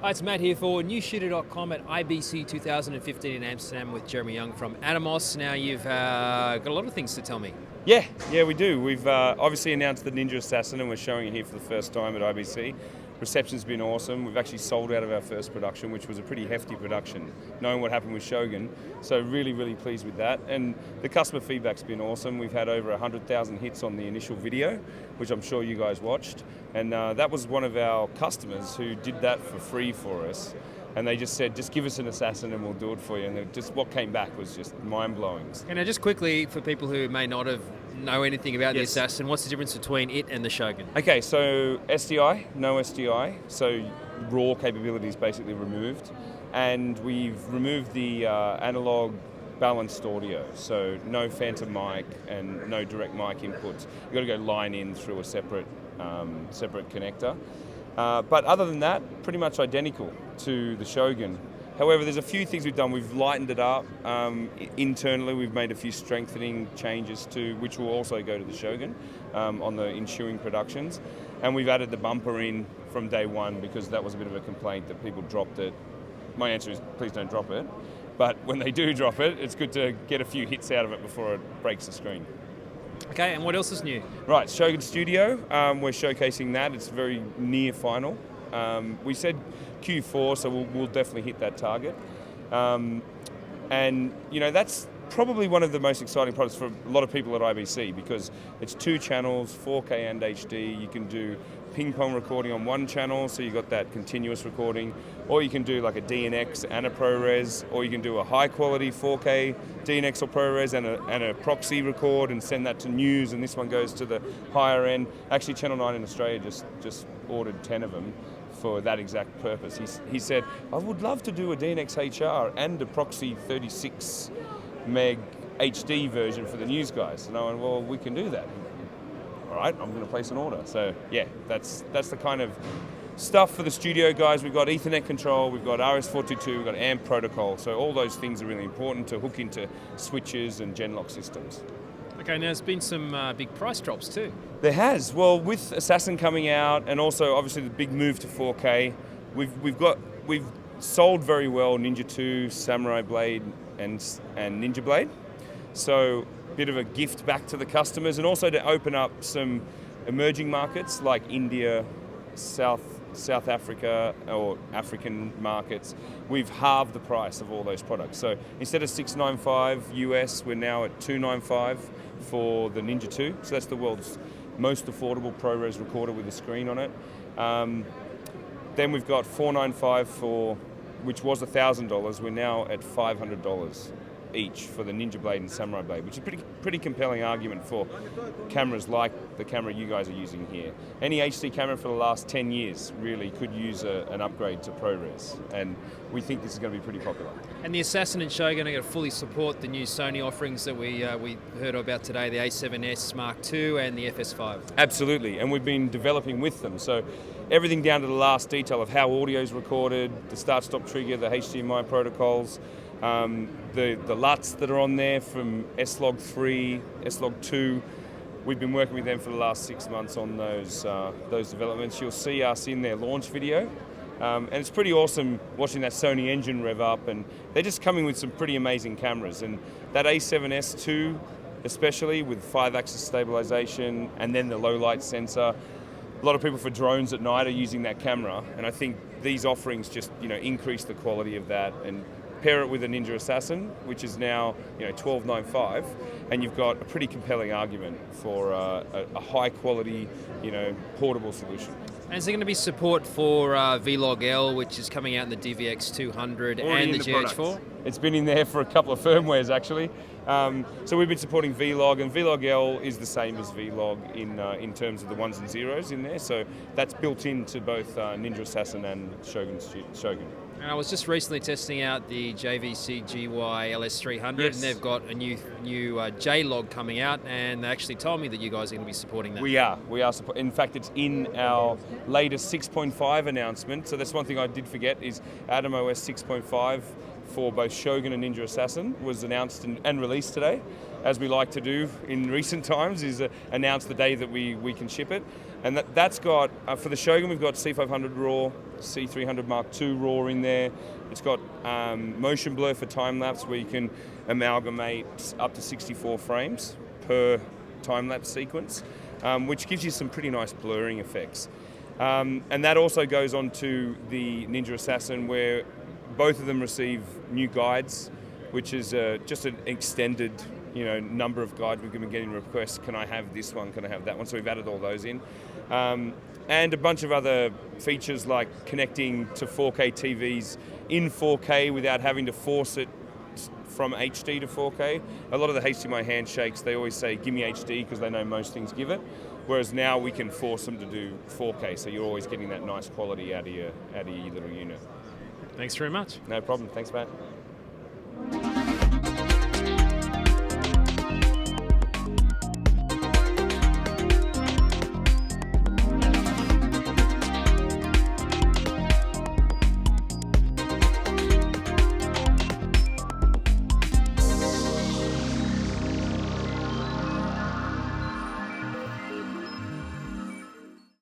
Hi, it's Matt here for Newsshooter.com at IBC 2015 in Amsterdam with Jeromy Young from Atomos. Now you've got a lot of things to tell me. Yeah, we do. We've obviously announced the Ninja Assassin and we're showing it here for the first time at IBC. Reception's been awesome. We've actually sold out of our first production, which was a pretty hefty production, knowing what happened with Shogun. So really, really pleased with that. And the customer feedback's been awesome. We've had over 100,000 hits on the initial video, which I'm sure you guys watched. And that was one of our customers who did that for free for us. And they just said, just give us an Assassin and we'll do it for you. And just what came back was just mind-blowing. And now just quickly, for people who may not know anything about the Assassin, what's the difference between it and the Shogun? Okay, so SDI, no SDI, so raw capabilities basically removed. And we've removed the analog balanced audio, so no phantom mic and no direct mic inputs. You've got to go line in through a separate connector. But other than that, pretty much identical to the Shogun. However, there's a few things we've done. We've lightened it up. Internally, we've made a few strengthening changes which will also go to the Shogun on the ensuing productions. And we've added the bumper in from day one because that was a bit of a complaint that people dropped it. My answer is please don't drop it. But when they do drop it, it's good to get a few hits out of it before it breaks the screen. Okay, and what else is new? Right, Shogun Studio, we're showcasing that. It's very near final. We said Q4, so we'll definitely hit that target. And that's probably one of the most exciting products for a lot of people at IBC because it's 2 channels, 4K and HD. You can do ping pong recording on one channel, so you got that continuous recording, or you can do like a DNX and a ProRes, or you can do a high quality 4K DNX or ProRes and a proxy record and send that to news, and this one goes to the higher end. Actually, Channel 9 in Australia just ordered 10 of them for that exact purpose. He said, I would love to do a DNX HR and a proxy 36 meg HD version for the news guys. And I went, well, we can do that. All right, I'm going to place an order. So yeah, that's the kind of stuff for the studio guys. We've got Ethernet control, we've got RS422, we've got AMP protocol. So all those things are really important to hook into switches and Genlock systems. Okay, now there's been some big price drops too. There has. Well, with Assassin coming out and also obviously the big move to 4K, we've sold very well Ninja 2, Samurai Blade and Ninja Blade. So bit of a gift back to the customers and also to open up some emerging markets like India, South Africa or African markets. We've halved the price of all those products. So instead of $695 US, we're now at $295 for the Ninja 2. So that's the world's most affordable ProRes recorder with a screen on it. Then we've got $495 which was $1,000. We're now at $500 each for the Ninja Blade and Samurai Blade, which is a pretty compelling argument for cameras like the camera you guys are using here. Any HD camera for the last 10 years really could use an upgrade to ProRes, and we think this is going to be pretty popular. And the Assassin and Shogun are going to fully support the new Sony offerings that we heard about today, the A7S Mark II and the FS5. Absolutely, and we've been developing with them. So everything down to the last detail of how audio is recorded, the start-stop trigger, the HDMI protocols, the LUTs that are on there from S-Log3, S-Log2. We've been working with them for the last 6 months on those developments. You'll see us in their launch video. And it's pretty awesome watching that Sony engine rev up, and they're just coming with some pretty amazing cameras. And that A7S II, especially with 5-axis stabilization and then the low light sensor, a lot of people for drones at night are using that camera, and I think these offerings just increase the quality of that. And pair it with a Ninja Assassin, which is now $1295, and you've got a pretty compelling argument for a high quality, portable solution. And is there going to be support for Vlog-L, which is coming out in the DVX 200 and the GH4? It's been in there for a couple of firmwares actually. So we've been supporting Vlog, and Vlog-L is the same as Vlog in terms of the ones and zeros in there. So that's built into both Ninja Assassin and Shogun. And I was just recently testing out the JVC GY LS300, yes. And they've got a new J-Log coming out, and they actually told me that you guys are going to be supporting that. We are. In fact, it's in our latest 6.5 announcement. So that's one thing I did forget is Atomos OS 6.5 for both Shogun and Ninja Assassin was announced and released today. as we like to do in recent times, is announce the day that we can ship it. And that's got, for the Shogun, we've got C500 RAW, C300 Mark II RAW in there. It's got motion blur for time-lapse, where you can amalgamate up to 64 frames per time-lapse sequence, which gives you some pretty nice blurring effects. And that also goes on to the Ninja Assassin, where both of them receive new guides, which is just an extended number of guides. We've been getting requests, can I have this one, can I have that one? So we've added all those in. And a bunch of other features like connecting to 4K TVs in 4K without having to force it from HD to 4K. A lot of the HDMI handshakes, they always say, give me HD, because they know most things give it. Whereas now we can force them to do 4K, so you're always getting that nice quality out of your little unit. Thanks very much. No problem. Thanks, Matt.